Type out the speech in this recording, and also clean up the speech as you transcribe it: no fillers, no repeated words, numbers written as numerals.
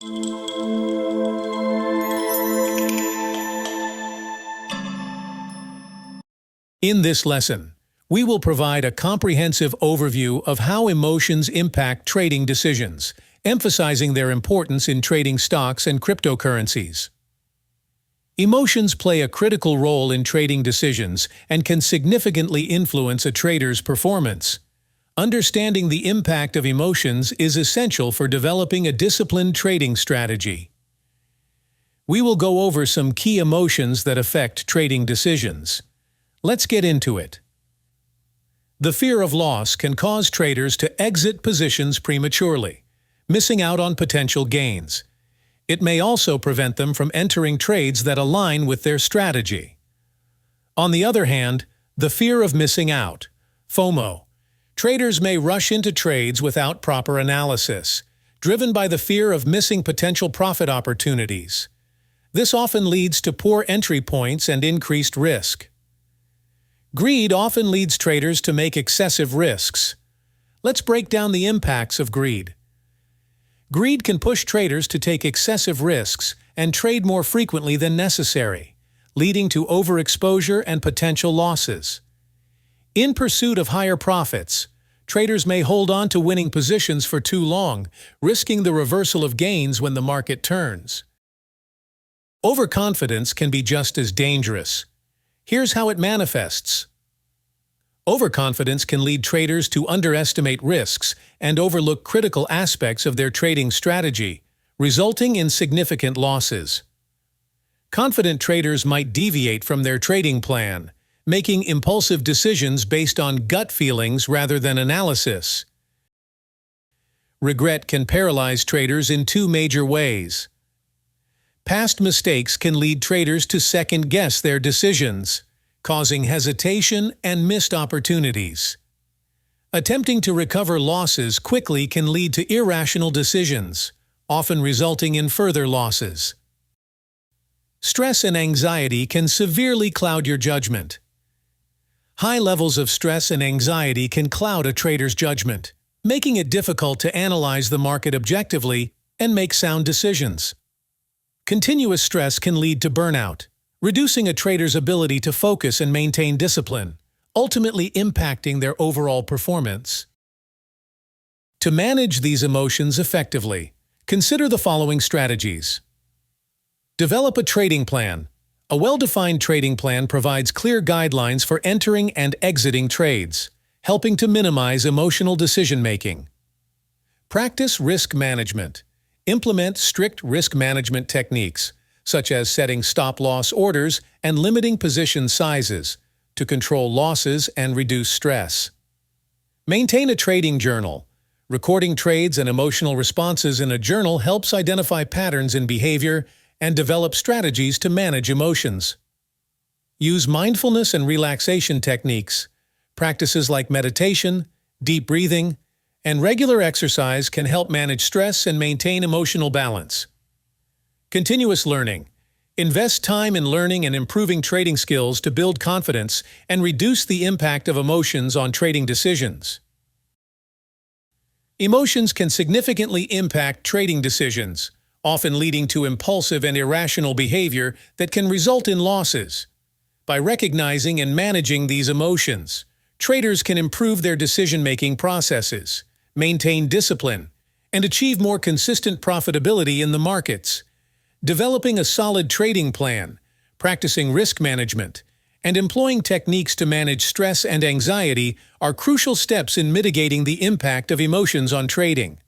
In this lesson, we will provide a comprehensive overview of how emotions impact trading decisions, emphasizing their importance in trading stocks and cryptocurrencies. Emotions play a critical role in trading decisions and can significantly influence a trader's performance. Understanding the impact of emotions is essential for developing a disciplined trading strategy. We will go over some key emotions that affect trading decisions. Let's get into it. The fear of loss can cause traders to exit positions prematurely, missing out on potential gains. It may also prevent them from entering trades that align with their strategy. On the other hand, the fear of missing out, FOMO. Traders may rush into trades without proper analysis, driven by the fear of missing potential profit opportunities. This often leads to poor entry points and increased risk. Greed often leads traders to make excessive risks. Let's break down the impacts of greed. Greed can push traders to take excessive risks and trade more frequently than necessary, leading to overexposure and potential losses. In pursuit of higher profits, traders may hold on to winning positions for too long, risking the reversal of gains when the market turns. Overconfidence can be just as dangerous. Here's how it manifests. Overconfidence can lead traders to underestimate risks and overlook critical aspects of their trading strategy, resulting in significant losses. Confident traders might deviate from their trading plan, making impulsive decisions based on gut feelings rather than analysis. Regret can paralyze traders in two major ways. Past mistakes can lead traders to second-guess their decisions, causing hesitation and missed opportunities. Attempting to recover losses quickly can lead to irrational decisions, often resulting in further losses. Stress and anxiety can severely cloud your judgment. High levels of stress and anxiety can cloud a trader's judgment, making it difficult to analyze the market objectively and make sound decisions. Continuous stress can lead to burnout, reducing a trader's ability to focus and maintain discipline, ultimately impacting their overall performance. To manage these emotions effectively, consider the following strategies. Develop a trading plan. A well-defined trading plan provides clear guidelines for entering and exiting trades, helping to minimize emotional decision-making. Practice risk management. Implement strict risk management techniques, such as setting stop-loss orders and limiting position sizes, to control losses and reduce stress. Maintain a trading journal. Recording trades and emotional responses in a journal helps identify patterns in behavior and develop strategies to manage emotions. Use mindfulness and relaxation techniques. Practices like meditation, deep breathing, and regular exercise can help manage stress and maintain emotional balance. Continuous learning. Invest time in learning and improving trading skills to build confidence and reduce the impact of emotions on trading decisions. Emotions can significantly impact trading decisions, often leading to impulsive and irrational behavior that can result in losses. By recognizing and managing these emotions, traders can improve their decision-making processes, maintain discipline, and achieve more consistent profitability in the markets. Developing a solid trading plan, practicing risk management, and employing techniques to manage stress and anxiety are crucial steps in mitigating the impact of emotions on trading.